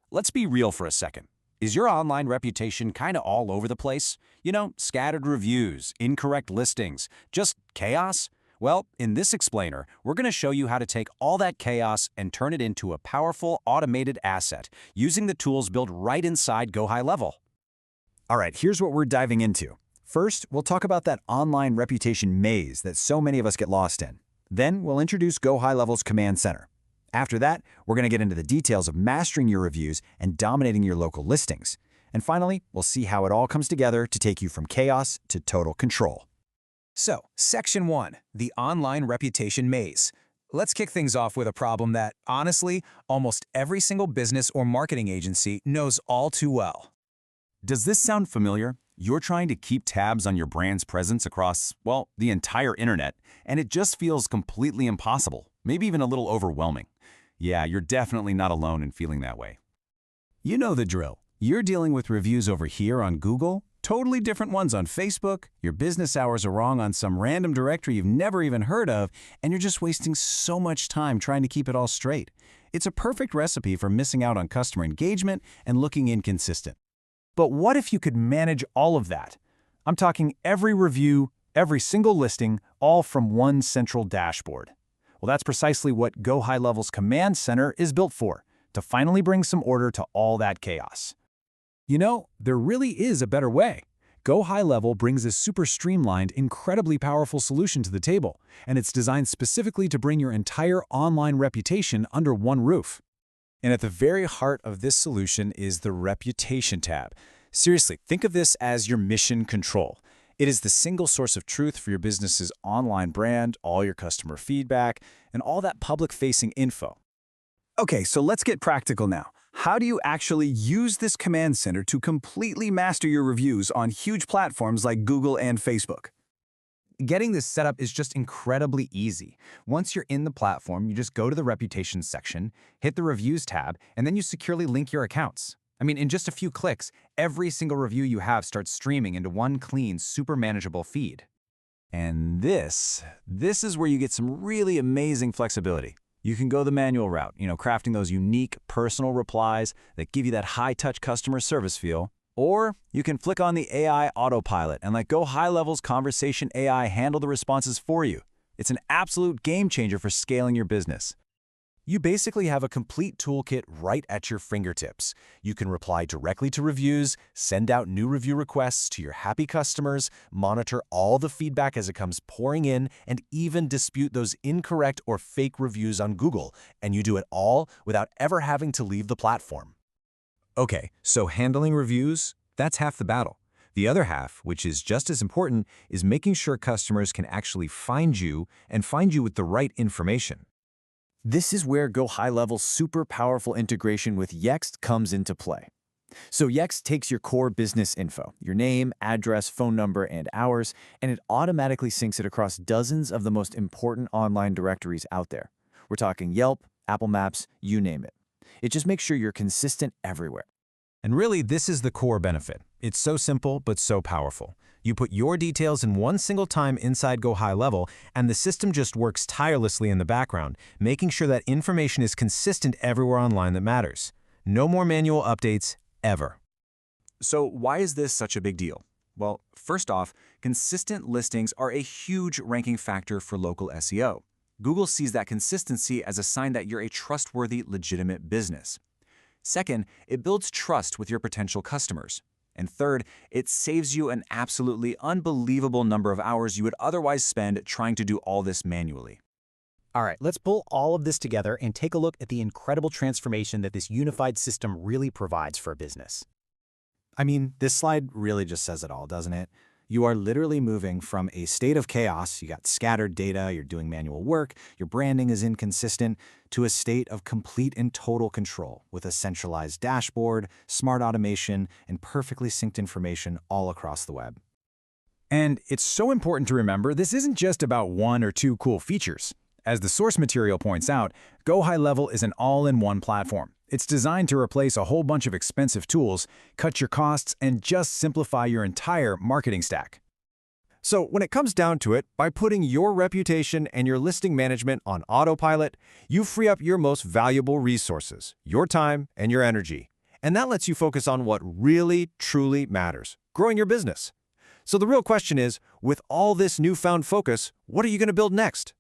Let's be real for a second. Is your online reputation kind of all over the place? Scattered reviews, incorrect listings, just chaos? Well, in this explainer, we're going to show you how to take all that chaos and turn it into a powerful automated asset using the tools built right inside GoHighLevel. All right, here's what we're diving into. First, we'll talk about that online reputation maze that so many of us get lost in. Then, we'll introduce GoHighLevel's Command Center. After that, we're going to get into the details of mastering your reviews and dominating your local listings. And finally, we'll see how it all comes together to take you from chaos to total control. So, Section 1, the online reputation maze. Let's kick things off with a problem that, honestly, almost every single business or marketing agency knows all too well. Does this sound familiar? You're trying to keep tabs on your brand's presence across, well, the entire internet, and it just feels completely impossible, maybe even a little overwhelming. Yeah, you're definitely not alone in feeling that way. You know the drill. You're dealing with reviews over here on Google, totally different ones on Facebook, your business hours are wrong on some random directory you've never even heard of, and you're just wasting so much time trying to keep it all straight. It's a perfect recipe for missing out on customer engagement and looking inconsistent. But what if you could manage all of that? I'm talking every review, every single listing, all from one central dashboard. Well, that's precisely what GoHighLevel's Command Center is built for, to finally bring some order to all that chaos. There really is a better way. GoHighLevel brings a super streamlined, incredibly powerful solution to the table, and it's designed specifically to bring your entire online reputation under one roof. And at the very heart of this solution is the Reputation tab. Seriously, think of this as your mission control. It is the single source of truth for your business's online brand, all your customer feedback, and all that public-facing info. Okay, so let's get practical now. How do you actually use this command center to completely master your reviews on huge platforms like Google and Facebook? Getting this set up is just incredibly easy. Once you're in the platform, you just go to the Reputation section, hit the Reviews tab, and then you securely link your accounts. In just a few clicks, every single review you have starts streaming into one clean, super manageable feed. And this is where you get some really amazing flexibility. You can go the manual route, crafting those unique, personal replies that give you that high-touch customer service feel. Or you can flick on the AI Autopilot and let GoHighLevel's Conversation AI handle the responses for you. It's an absolute game changer for scaling your business. You basically have a complete toolkit right at your fingertips. You can reply directly to reviews, send out new review requests to your happy customers, monitor all the feedback as it comes pouring in, and even dispute those incorrect or fake reviews on Google. And you do it all without ever having to leave the platform. Okay, so handling reviews, that's half the battle. The other half, which is just as important, is making sure customers can actually find you and find you with the right information. This is where GoHighLevel's super powerful integration with Yext comes into play. So Yext takes your core business info, your name, address, phone number, and hours, and it automatically syncs it across dozens of the most important online directories out there. We're talking Yelp, Apple Maps, you name it. It just makes sure you're consistent everywhere. And really, this is the core benefit. It's so simple, but so powerful. You put your details in one single time inside GoHighLevel, and the system just works tirelessly in the background, making sure that information is consistent everywhere online that matters. No more manual updates, ever. So why is this such a big deal? Well, first off, consistent listings are a huge ranking factor for local SEO. Google sees that consistency as a sign that you're a trustworthy, legitimate business. Second, it builds trust with your potential customers. And third, it saves you an absolutely unbelievable number of hours you would otherwise spend trying to do all this manually. All right, let's pull all of this together and take a look at the incredible transformation that this unified system really provides for a business. This slide really just says it all, doesn't it? You are literally moving from a state of chaos, you got scattered data, you're doing manual work, your branding is inconsistent, to a state of complete and total control with a centralized dashboard, smart automation, and perfectly synced information all across the web. And it's so important to remember this isn't just about one or two cool features. As the source material points out, GoHighLevel is an all-in-one platform. It's designed to replace a whole bunch of expensive tools, cut your costs, and just simplify your entire marketing stack. So when it comes down to it, by putting your reputation and your listing management on autopilot, you free up your most valuable resources, your time and your energy. And that lets you focus on what really, truly matters, growing your business. So the real question is, with all this newfound focus, what are you going to build next?